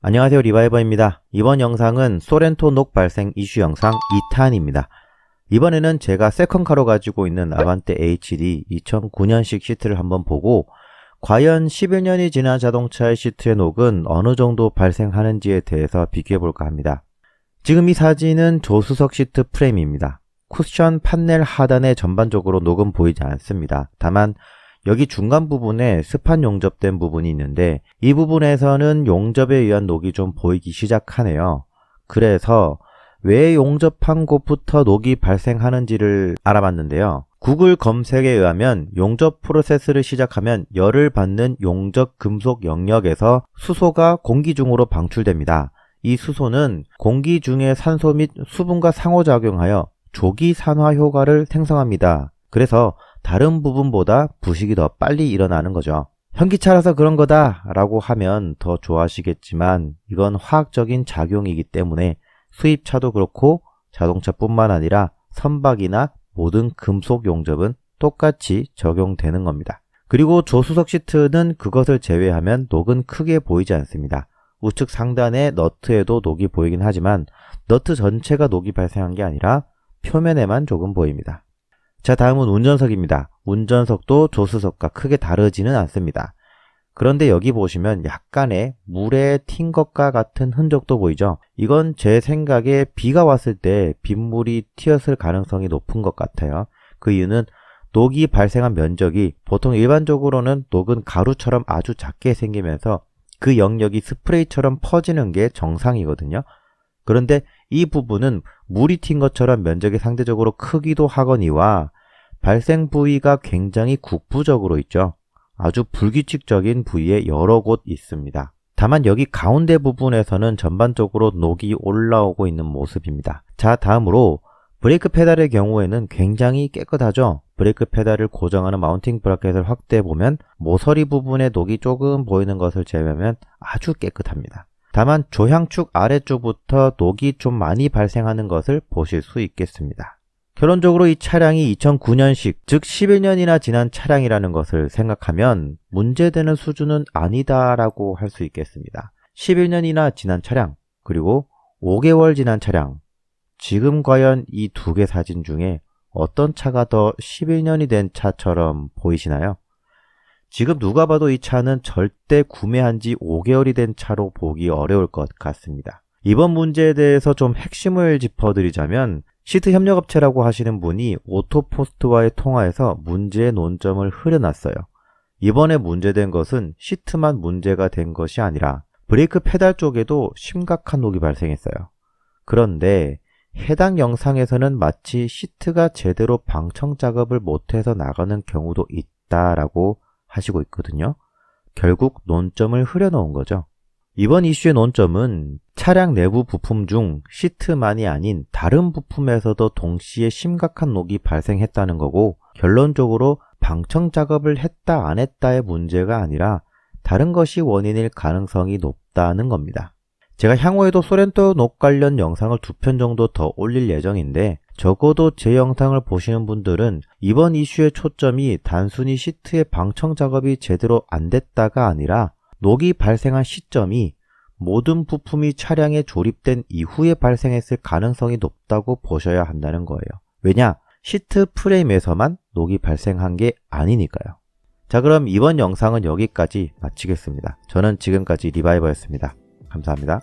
안녕하세요, 리바이버입니다. 이번 영상은 소렌토 녹 발생 이슈 영상 2탄입니다. 이번에는 제가 세컨카로 가지고 있는 아반떼 HD 2009년식 시트를 한번 보고 과연 11년이 지난 자동차의 시트의 녹은 어느 정도 발생하는지에 대해서 비교해 볼까 합니다. 지금 이 사진은 조수석 시트 프레임입니다. 쿠션 판넬 하단에 전반적으로 녹은 보이지 않습니다. 다만 여기 중간 부분에 스판 용접된 부분이 있는데 이 부분에서는 용접에 의한 녹이 좀 보이기 시작하네요. 그래서 왜 용접한 곳부터 녹이 발생하는지를 알아봤는데요. 구글 검색에 의하면 용접 프로세스를 시작하면 열을 받는 용접 금속 영역에서 수소가 공기 중으로 방출됩니다. 이 수소는 공기 중의 산소 및 수분과 상호작용하여 조기산화 효과를 생성합니다. 그래서 다른 부분보다 부식이 더 빨리 일어나는 거죠. 현기차라서 그런 거다 라고 하면 더 좋아하시겠지만 이건 화학적인 작용이기 때문에 수입차도 그렇고 자동차뿐만 아니라 선박이나 모든 금속 용접은 똑같이 적용되는 겁니다. 그리고 조수석 시트는 그것을 제외하면 녹은 크게 보이지 않습니다. 우측 상단의 너트에도 녹이 보이긴 하지만 너트 전체가 녹이 발생한 게 아니라 표면에만 조금 보입니다. 자, 다음은 운전석입니다. 운전석도 조수석과 크게 다르지는 않습니다. 그런데 여기 보시면 약간의 물에 튄 것과 같은 흔적도 보이죠? 이건 제 생각에 비가 왔을 때 빗물이 튀었을 가능성이 높은 것 같아요. 그 이유는 녹이 발생한 면적이 보통 일반적으로는 녹은 가루처럼 아주 작게 생기면서 그 영역이 스프레이처럼 퍼지는 게 정상이거든요. 그런데 이 부분은 물이 튄 것처럼 면적이 상대적으로 크기도 하거니와 발생 부위가 굉장히 국부적으로 있죠. 아주 불규칙적인 부위에 여러 곳 있습니다. 다만 여기 가운데 부분에서는 전반적으로 녹이 올라오고 있는 모습입니다. 자, 다음으로 브레이크 페달의 경우에는 굉장히 깨끗하죠. 브레이크 페달을 고정하는 마운팅 브라켓을 확대해 보면 모서리 부분에 녹이 조금 보이는 것을 제외하면 아주 깨끗합니다. 다만 조향축 아래쪽부터 녹이 좀 많이 발생하는 것을 보실 수 있겠습니다. 결론적으로 이 차량이 2009년식, 즉 11년이나 지난 차량이라는 것을 생각하면 문제되는 수준은 아니다라고 할 수 있겠습니다. 11년이나 지난 차량, 그리고 5개월 지난 차량, 지금 과연 이 두 개 사진 중에 어떤 차가 더 11년이 된 차처럼 보이시나요? 지금 누가 봐도 이 차는 절대 구매한 지 5개월이 된 차로 보기 어려울 것 같습니다. 이번 문제에 대해서 좀 핵심을 짚어드리자면 시트 협력업체라고 하시는 분이 오토포스트와의 통화에서 문제의 논점을 흐려놨어요. 이번에 문제된 것은 시트만 문제가 된 것이 아니라 브레이크 페달 쪽에도 심각한 녹이 발생했어요. 그런데 해당 영상에서는 마치 시트가 제대로 방청 작업을 못해서 나가는 경우도 있다라고 하시고 있거든요. 결국 논점을 흐려놓은 거죠. 이번 이슈의 논점은 차량 내부 부품 중 시트만이 아닌 다른 부품에서도 동시에 심각한 녹이 발생했다는 거고, 결론적으로 방청 작업을 했다 안 했다의 문제가 아니라 다른 것이 원인일 가능성이 높다는 겁니다. 제가 향후에도 소렌토 녹 관련 영상을 2편 정도 더 올릴 예정인데 적어도 제 영상을 보시는 분들은 이번 이슈의 초점이 단순히 시트의 방청 작업이 제대로 안 됐다가 아니라 녹이 발생한 시점이 모든 부품이 차량에 조립된 이후에 발생했을 가능성이 높다고 보셔야 한다는 거예요. 왜냐? 시트 프레임에서만 녹이 발생한 게 아니니까요. 자, 그럼 이번 영상은 여기까지 마치겠습니다. 저는 지금까지 리바이버였습니다. 감사합니다.